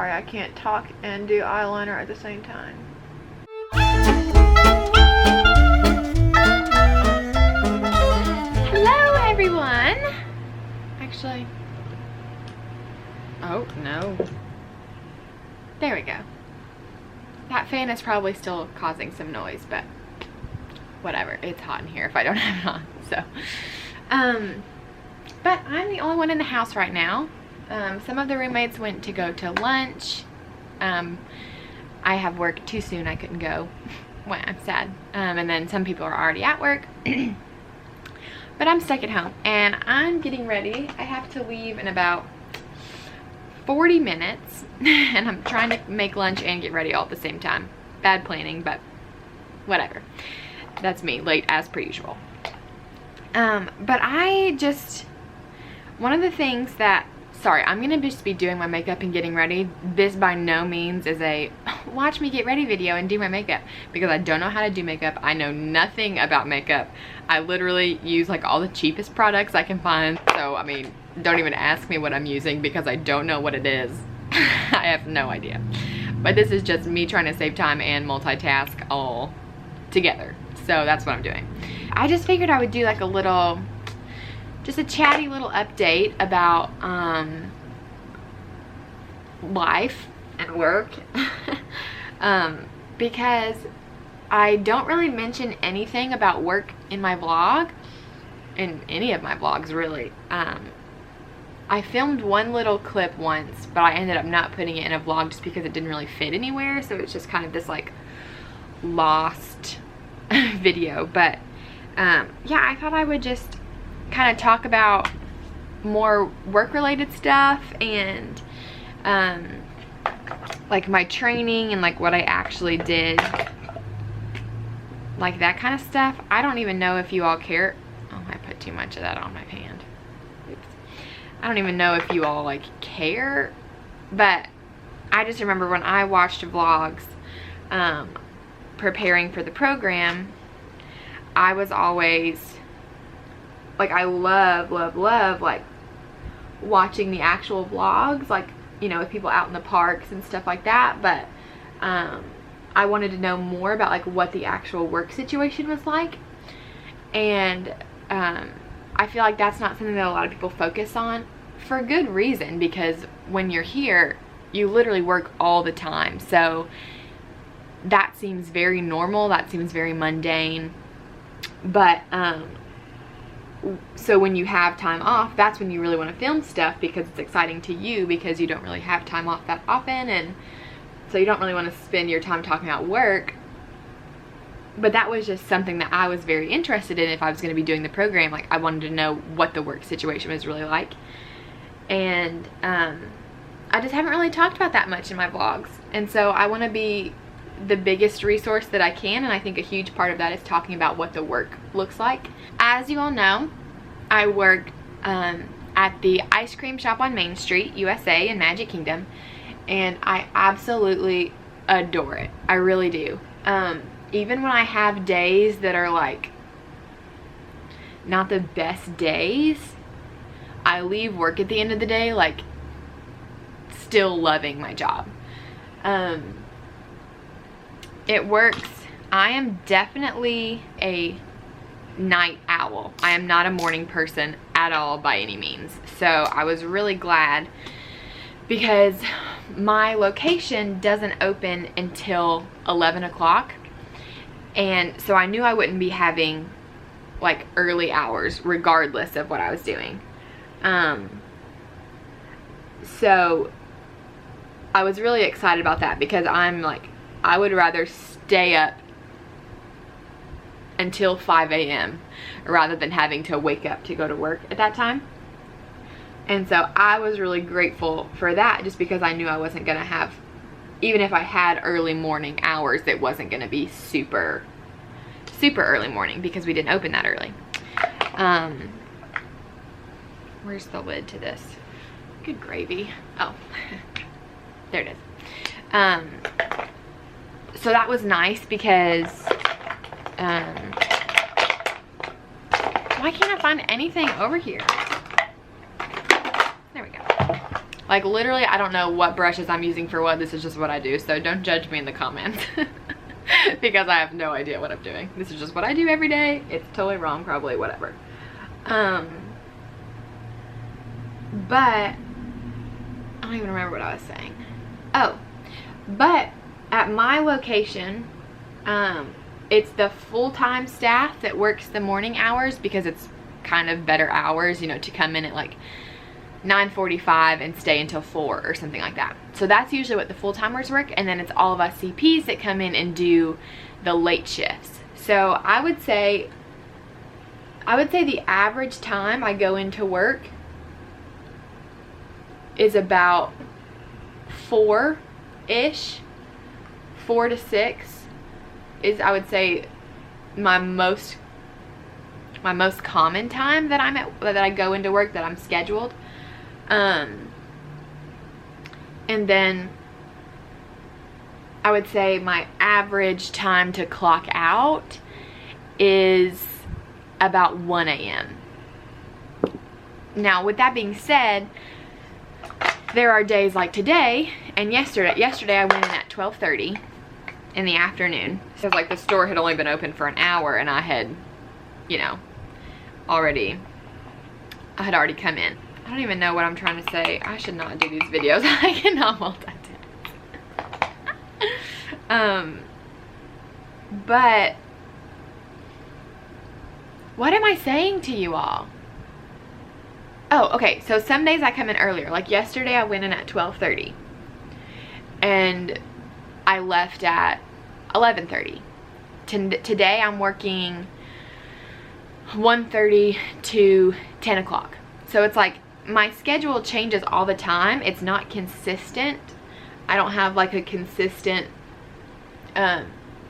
sorry, I can't talk and do eyeliner at the same time. Hello everyone! Actually, oh no. There we go. That fan is probably still causing some noise, but whatever. It's hot in here if I don't have it on, so. But I'm the only one in the house right now. Some of the roommates went to go to lunch. I have work too soon, I couldn't go. Well, I'm sad. And then some people are already at work. But I'm stuck at home and I'm getting ready. I have to leave in about 40 minutes and I'm trying to make lunch and get ready all at the same time. Bad planning, but whatever. That's me, late as per usual. But one of the things that, sorry, I'm gonna just be doing my makeup and getting ready. This by no means is a watch me get ready video and do my makeup, because I don't know how to do makeup. I know nothing about makeup. I literally use like all the cheapest products I can find. So, I mean, don't even ask me what I'm using because I don't know what it is. I have no idea. But this is just me trying to save time and multitask all together. So that's what I'm doing. I just figured I would do like a little, just a chatty little update about life and work. Because I don't really mention anything about work in my vlog, in any of my vlogs really. I filmed one little clip once, but I ended up not putting it in a vlog just because it didn't really fit anywhere, so it's just kind of this like lost video. But yeah, I thought I would just kind of talk about more work-related stuff and like my training and like what I actually did, like that kind of stuff. I don't even know if you all care. Oh, I put too much of that on my hand. Oops. I don't even know if you all like care, but I just remember when I watched vlogs preparing for the program, I was always like, I love like watching the actual vlogs, like, you know, with people out in the parks and stuff like that. But I wanted to know more about like what the actual work situation was like. And I feel like that's not something that a lot of people focus on, for good reason, because when you're here, you literally work all the time. So that seems very normal, that seems very mundane. But so when you have time off, that's when you really want to film stuff, because it's exciting to you, because you don't really have time off that often, and so you don't really want to spend your time talking about work. But that was just something that I was very interested in. If I was going to be doing the program, like, I wanted to know what the work situation was really like. And I just haven't really talked about that much in my vlogs, and so I want to be the biggest resource that I can, and I think a huge part of that is talking about what the work looks like. As you all know, I work at the ice cream shop on Main Street, USA in Magic Kingdom, and I absolutely adore it. I really do. Even when I have days that are like not the best days, I leave work at the end of the day like still loving my job. It works. I am definitely a night owl. I am not a morning person at all by any means. So I was really glad, because my location doesn't open until 11 o'clock. And so I knew I wouldn't be having like early hours regardless of what I was doing. So I was really excited about that, because I'm like, I would rather stay up until 5 a.m. rather than having to wake up to go to work at that time. And so I was really grateful for that, just because I knew I wasn't going to have, even if I had early morning hours, it wasn't going to be super early morning, because we didn't open that early. Where's the lid to this? Good gravy. Oh, there it is. So that was nice, because why can't I find anything over here? There we go. Like literally, I don't know what brushes I'm using for what. This is just what I do. So don't judge me in the comments because I have no idea what I'm doing. This is just what I do every day. It's totally wrong, probably, whatever. But I don't even remember what I was saying. Oh, but at my location, it's the full-time staff that works the morning hours because it's kind of better hours, you know, to come in at like 9:45 and stay until 4 or something like that. So that's usually what the full-timers work, and then it's all of us CPs that come in and do the late shifts. So I would say the average time I go into work is about 4-ish. 4 to 6 is, I would say, my most common time that I go into work, that I'm scheduled. And then I would say my average time to clock out is about 1 a.m. Now, with that being said, there are days like today and yesterday I went in at 12:30 in the afternoon. So like the store had only been open for an hour and I had, you know, I had already come in. I don't even know what I'm trying to say. I should not do these videos. I cannot multitask. But what am I saying to you all? Oh, okay. So some days I come in earlier. Like yesterday I went in at 12:30 and I left at 11:30. Today I'm working 1:30 to 10 o'clock. So it's like my schedule changes all the time. It's not consistent. I don't have like a consistent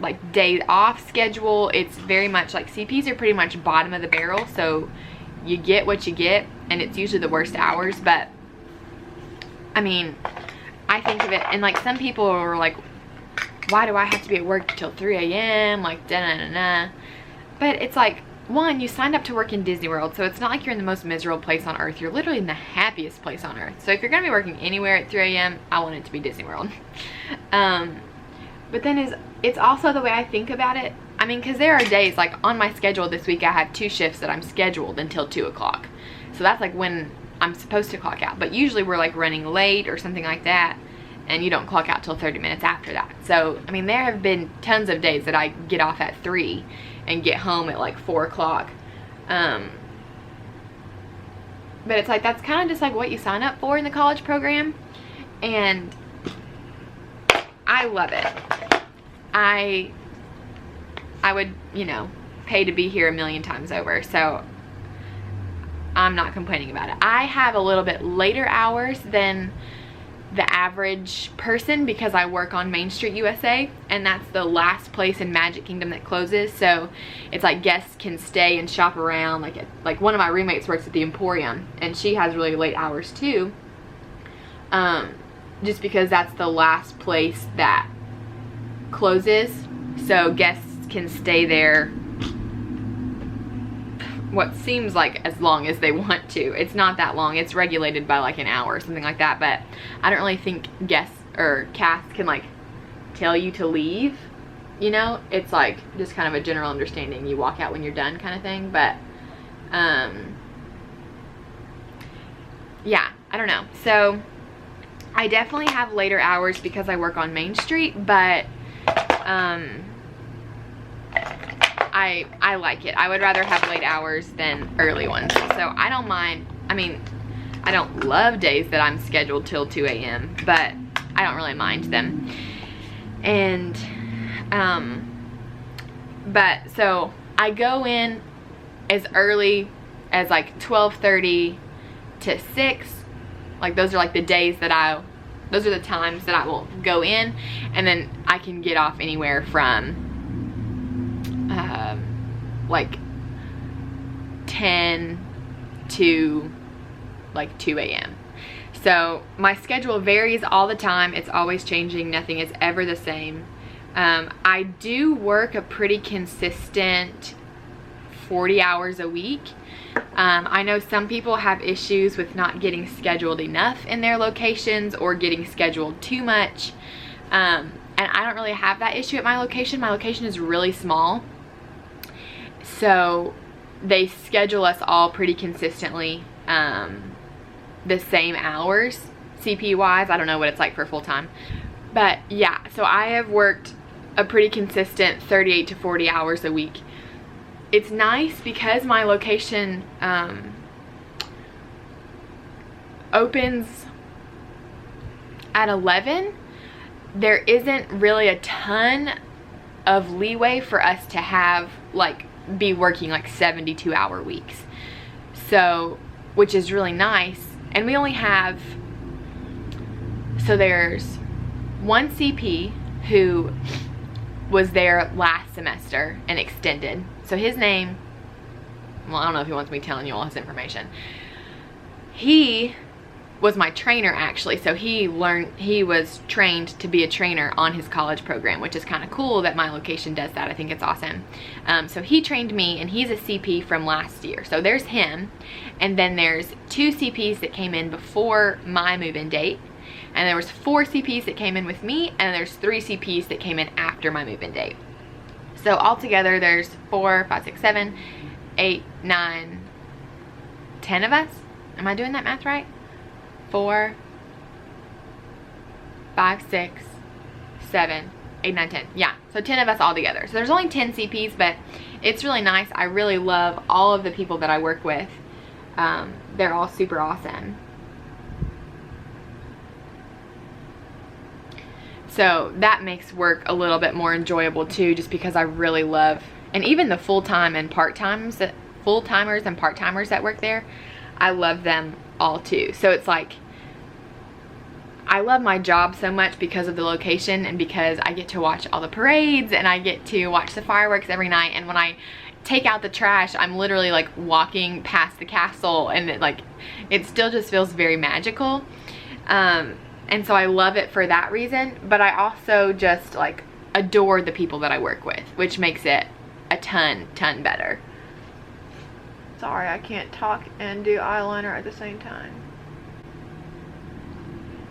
like day off schedule. It's very much like CPs are pretty much bottom of the barrel, so you get what you get, and it's usually the worst hours. But I mean, I think of it, and like some people are like, why do I have to be at work till 3 a.m. like da na na na. But it's like, one, you signed up to work in Disney World, so it's not like you're in the most miserable place on earth. You're literally in the happiest place on earth. So if you're gonna be working anywhere at 3 a.m., I want it to be Disney World. But then it's also the way I think about it. I mean, because there are days, like on my schedule this week, I have 2 shifts that I'm scheduled until 2 o'clock. So that's like when I'm supposed to clock out. But usually we're like running late or something like that, and you don't clock out till 30 minutes after that. So, I mean, there have been tons of days that I get off at 3 and get home at like 4 o'clock. But it's like, that's kind of just like what you sign up for in the college program. And I love it. I would, you know, pay to be here a million times over. So I'm not complaining about it. I have a little bit later hours than the average person because I work on Main Street USA, and that's the last place in Magic Kingdom that closes. So it's like guests can stay and shop around. Like one of my roommates works at the Emporium, and she has really late hours too, just because that's the last place that closes. So guests can stay there what seems like as long as they want to. It's not that long. It's regulated by like an hour or something like that, but I don't really think guests or cast can like tell you to leave, you know? It's like just kind of a general understanding. You walk out when you're done kind of thing. But yeah, I don't know. So I definitely have later hours because I work on Main Street, but I like it. I would rather have late hours than early ones. So I don't mind. I mean, I don't love days that I'm scheduled till 2 a.m., but I don't really mind them. And, but so I go in as early as like 12:30 to 6. Like those are like the days that those are the times that I will go in, and then I can get off anywhere from like 10 to like 2 a.m. So my schedule varies all the time. It's always changing. Nothing is ever the same. I do work a pretty consistent 40 hours a week. I know some people have issues with not getting scheduled enough in their locations or getting scheduled too much. And I don't really have that issue at my location. My location is really small. So they schedule us all pretty consistently, the same hours, CP wise. I don't know what it's like for full time. But yeah, so I have worked a pretty consistent 38 to 40 hours a week. It's nice because my location opens at 11. There isn't really a ton of leeway for us to have, like, be working like 72-hour weeks. So, which is really nice. And we only have, so there's one CP who was there last semester and extended. So his name, well, I don't know if he wants me telling you all his information. He was my trainer, actually. So he was trained to be a trainer on his college program, which is kind of cool that my location does that. I think it's awesome. So he trained me, and he's a CP from last year. So there's him, and then there's 2 CPs that came in before my move-in date, and there was 4 CPs that came in with me, and there's 3 CPs that came in after my move-in date. So altogether there's 4, 5, 6, 7, 8, 9, 10 of us. Am I doing that math right? 4, 5, 6, 7, 8, 9, 10. Yeah, so 10 of us all together. So there's only 10 CPs, but it's really nice. I really love all of the people that I work with. They're all super awesome. So that makes work a little bit more enjoyable too, just because I really love, and even the full-time and part-timers and part-timers that work there, I love them all too. So it's like, I love my job so much because of the location and because I get to watch all the parades and I get to watch the fireworks every night. And when I take out the trash, I'm literally like walking past the castle, and it still just feels very magical. And so I love it for that reason, but I also just like adore the people that I work with, which makes it a ton better. Sorry, I can't talk and do eyeliner at the same time.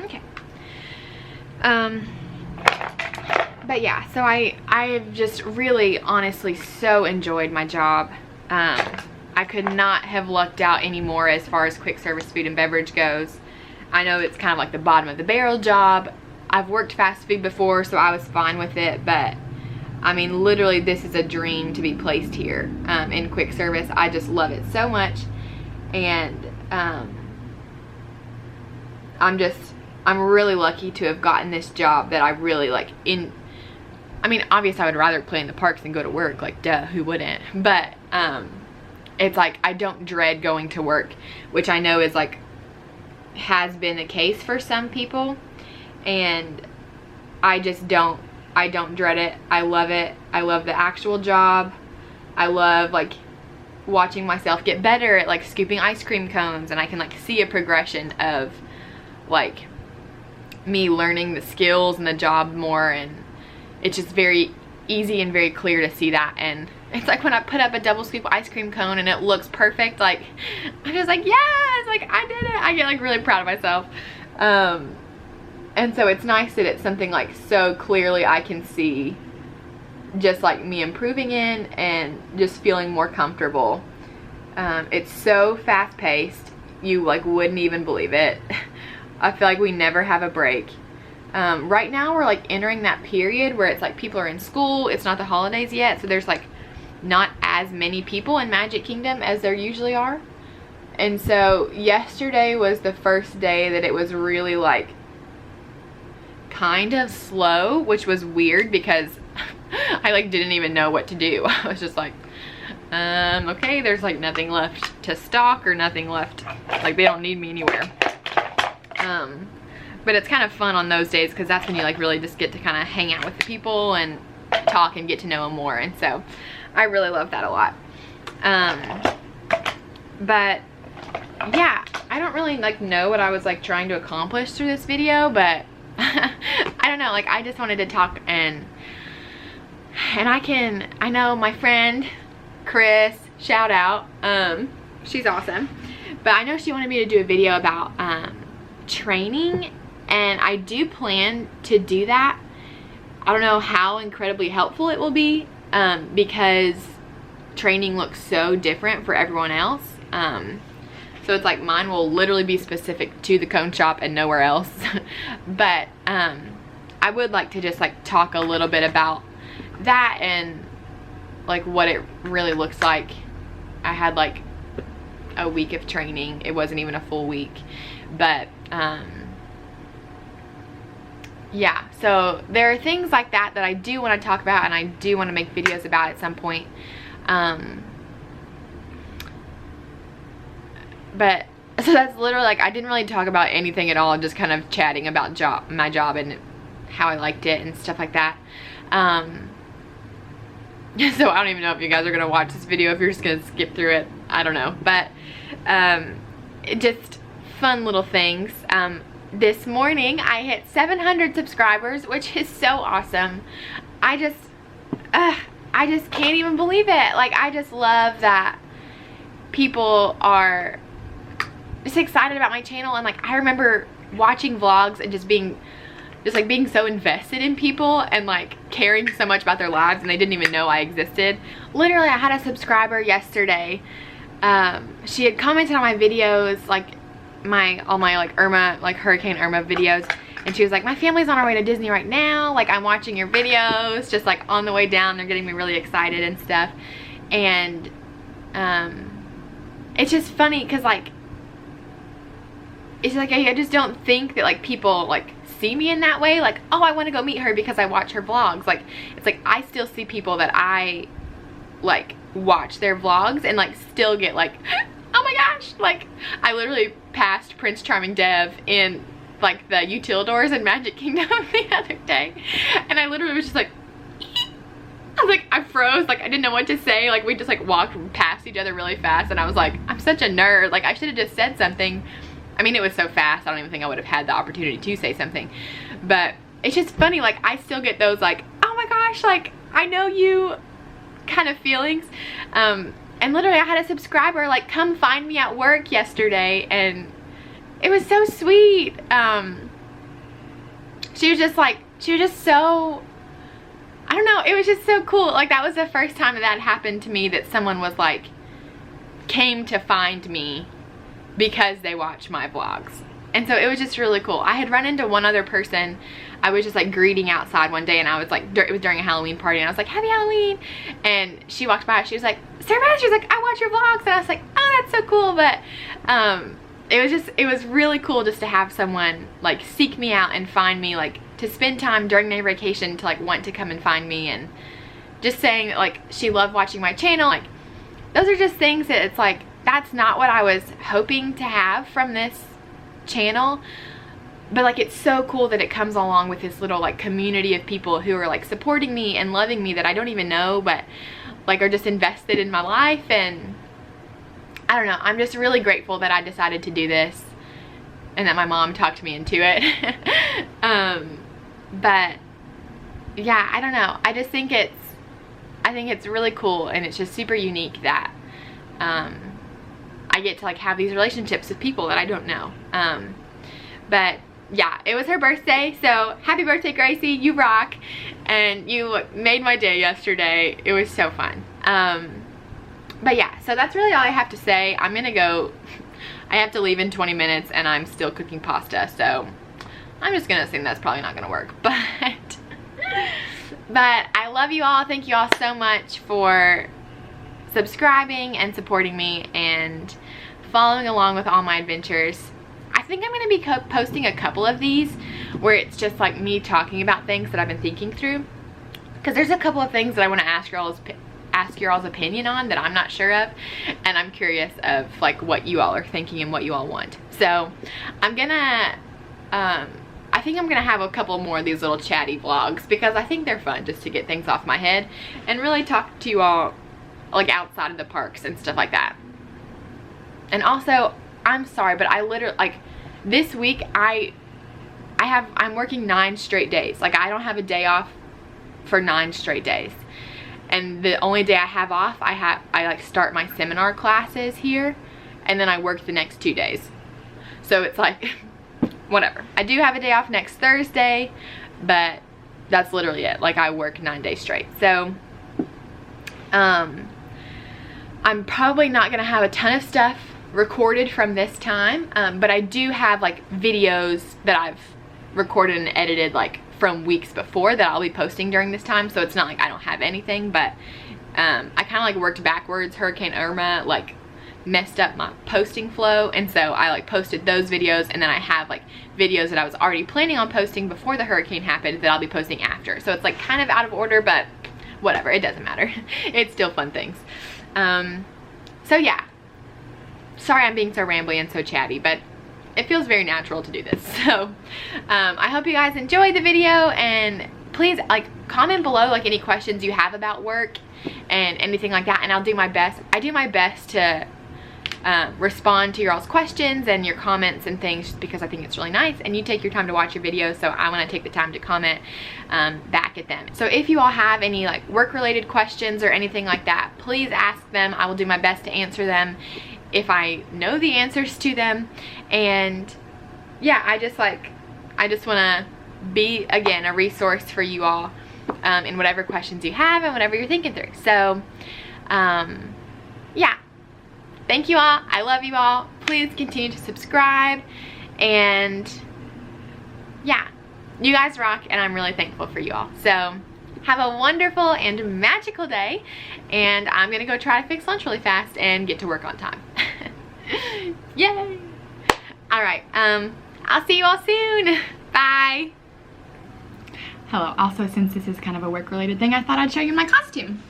Okay. But yeah, so I've just really honestly so enjoyed my job. I could not have lucked out anymore as far as quick service food and beverage goes. I know it's kind of like the bottom of the barrel job. I've worked fast food before, so I was fine with it, but I mean, literally this is a dream to be placed here in quick service. I just love it so much, and I'm really lucky to have gotten this job that I really like. I mean, obviously I would rather play in the parks than go to work, like duh, who wouldn't? But it's like I don't dread going to work, which I know is like has been the case for some people, and I don't dread it. I love it. I love the actual job. I love like watching myself get better at like scooping ice cream cones, and I can like see a progression of like me learning the skills and the job more, and it's just very easy and very clear to see that. And it's like when I put up a double scoop ice cream cone and it looks perfect, like I'm just like, yes, like I did it. I get like really proud of myself. And so it's nice that it's something like so clearly I can see just like me improving in and just feeling more comfortable. It's so fast paced, you like wouldn't even believe it. I feel like we never have a break. Right now we're like entering that period where it's like people are in school, it's not the holidays yet, so there's like not as many people in Magic Kingdom as there usually are. And so yesterday was the first day that it was really like kind of slow, which was weird because I like didn't even know what to do. I was just like, okay, there's like nothing left to stock or nothing left, like they don't need me anywhere. But it's kind of fun on those days because that's when you like really just get to kind of hang out with the people and talk and get to know them more, and so I really love that a lot. But yeah, I don't really like know what I was like trying to accomplish through this video, but I don't know, like I just wanted to talk, and I know my friend Chris, shout out, she's awesome. But I know she wanted me to do a video about training, and I do plan to do that. I don't know how incredibly helpful it will be, because training looks so different for everyone else. So it's like mine will literally be specific to the cone shop and nowhere else. But I would like to just like talk a little bit about that and like what it really looks like. I had like a week of training. It wasn't even a full week, but yeah, so there are things like that that I do want to talk about, and I do want to make videos about at some point. But so that's literally like, I didn't really talk about anything at all, just kind of chatting about my job and how I liked it and stuff like that. So I don't even know if you guys are gonna watch this video, if you're just gonna skip through it, I don't know. But just fun little things. This morning I hit 700 subscribers, which is so awesome. I just can't even believe it. Like, I just love that people are just excited about my channel. And like, I remember watching vlogs and just being so invested in people and like caring so much about their lives, and they didn't even know I existed. Literally, I had a subscriber yesterday. She had commented on my videos, like all my like Hurricane Irma videos, and she was like, my family's on our way to Disney right now, like I'm watching your videos just like on the way down, they're getting me really excited and stuff. And it's just funny because like, it's like I just don't think that like people like see me in that way, like, oh, I want to go meet her because I watch her vlogs. Like, it's like I still see people that I like watch their vlogs and like still get like, oh my gosh, like I literally passed Prince Charming Dev in like the Utilidors in Magic Kingdom the other day, and I literally was just like, I was like, I froze, like I didn't know what to say. Like we just like walked past each other really fast, and I was like, I'm such a nerd, like I should have just said something. I mean, it was so fast, I don't even think I would have had the opportunity to say something. But it's just funny, like I still get those like, oh my gosh, like I know you kind of feelings. And literally I had a subscriber like come find me at work yesterday, and it was so sweet. She was just so, I don't know, it was just so cool. Like that was the first time that happened to me, that someone was like, came to find me because they watch my vlogs. And so it was just really cool. I had run into one other person. I was just like greeting outside one day, and I was like, it was during a Halloween party, and I was like, happy Halloween. And she walked by, she was like, Sarah, she was like, I watch your vlogs. And I was like, oh, that's so cool. But it was really cool just to have someone like seek me out and find me, like to spend time during their vacation to like want to come and find me, and just saying that like she loved watching my channel. Like those are just things that it's like, that's not what I was hoping to have from this channel, but like it's so cool that it comes along with this little like community of people who are like supporting me and loving me that I don't even know, but like are just invested in my life. And I don't know, I'm just really grateful that I decided to do this and that my mom talked me into it. But yeah, I don't know, I just think it's really cool, and it's just super unique that I get to like have these relationships with people that I don't know. But yeah, it was her birthday, so happy birthday, Gracie, you rock, and you made my day yesterday. It was so fun. But yeah, so that's really all I have to say. I'm gonna go, I have to leave in 20 minutes, and I'm still cooking pasta, so I'm just gonna assume that's probably not gonna work. But I love you all. Thank you all so much for subscribing and supporting me and following along with all my adventures. I think I'm going to be posting a couple of these where it's just like me talking about things that I've been thinking through, because there's a couple of things that I want to ask your all's opinion on that I'm not sure of, and I'm curious of like what you all are thinking and what you all want. So I'm gonna I think I'm gonna have a couple more of these little chatty vlogs, because I think they're fun just to get things off my head and really talk to you all like outside of the parks and stuff like that. And also, I'm sorry, but I literally, like this week I'm working 9 straight days. Like I don't have a day off for 9 straight days. And the only day I have off, I like start my seminar classes here and then I work the next 2 days. So it's like, whatever. I do have a day off next Thursday, but that's literally it. Like, I work 9 days straight. So, I'm probably not gonna have a ton of stuff recorded from this time, but I do have like videos that I've recorded and edited like from weeks before that I'll be posting during this time. So it's not like I don't have anything, but I kind of like worked backwards. Hurricane Irma like messed up my posting flow, and so I like posted those videos, and then I have like videos that I was already planning on posting before the hurricane happened that I'll be posting after. So it's like kind of out of order, but whatever, it doesn't matter. It's still fun things. So yeah, sorry I'm being so rambly and so chatty, but it feels very natural to do this. So I hope you guys enjoyed the video, and please like comment below like any questions you have about work and anything like that, and I'll do my best. I do my best to respond to your all's questions and your comments and things, just because I think it's really nice and you take your time to watch your videos, so I want to take the time to comment back at them. So if you all have any like work related questions or anything like that, please ask them. I will do my best to answer them if I know the answers to them. And yeah, I just want to be, again, a resource for you all in whatever questions you have and whatever you're thinking through. So yeah, thank you all. I love you all. Please continue to subscribe, and yeah, you guys rock, and I'm really thankful for you all. So have a wonderful and magical day, and I'm gonna go try to fix lunch really fast and get to work on time. Yay! All right, I'll see you all soon. Bye. Hello. Also, since this is kind of a work-related thing, I thought I'd show you my costume.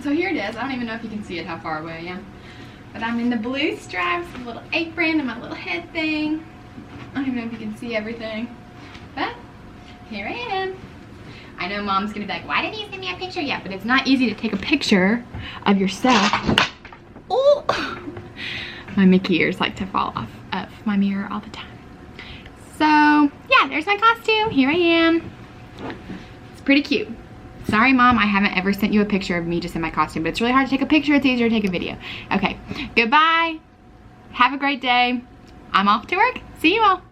So here it is. I don't even know if you can see it, how far away I am. But I'm in the blue stripes, the little apron, and my little head thing. I don't even know if you can see everything. But here I am. I know Mom's gonna be like, why didn't you send me a picture yet? But it's not easy to take a picture of yourself. Oh! My Mickey ears like to fall off of my mirror all the time. So yeah, there's my costume. Here I am. It's pretty cute. Sorry, Mom, I haven't ever sent you a picture of me just in my costume, but it's really hard to take a picture. It's easier to take a video. Okay, goodbye. Have a great day. I'm off to work. See you all.